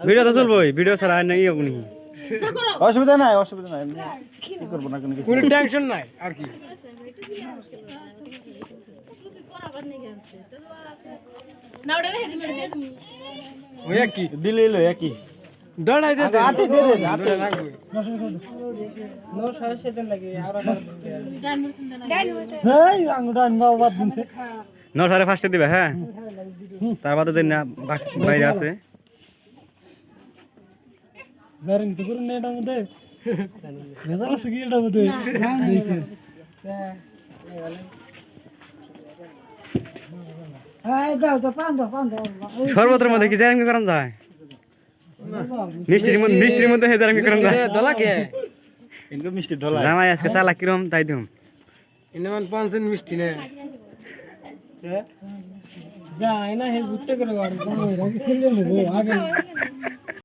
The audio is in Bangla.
ভিডিও তো চলবই, ভিডিও ছাড়া আর নাই আপনি। অসুবিধা নাই কি করবো না কোনো টেনশন নাই আর কি। ওই কি দিলে এলো একই দড়াই দে দে হাতে দে দে হাতে লাগবে নো সাড়ে সেদিন লাগে আর হেই আঙ্গুটা আনবা বাদ দিনছে 9:30 দিবে, হ্যাঁ তার বাদে দিন না বাইরে আছে। বেরিং তো করে নেটা মধ্যে মেজাল আছে কি এটা মধ্যে দেখে এই দাও তো পান দাও শরবতের মধ্যে কি জারাঙ্গি করান যায়? মিষ্টির মধ্যে হে জারাঙ্গি করান যায়? দলা কে ইনকো মিষ্টি ধলা জামাই আজকে চালা কিরম তাই দিম। ইনমান 5 মিষ্টি নে যা না হে গুট্টে করে বাড়ি খেলে নেবো আগে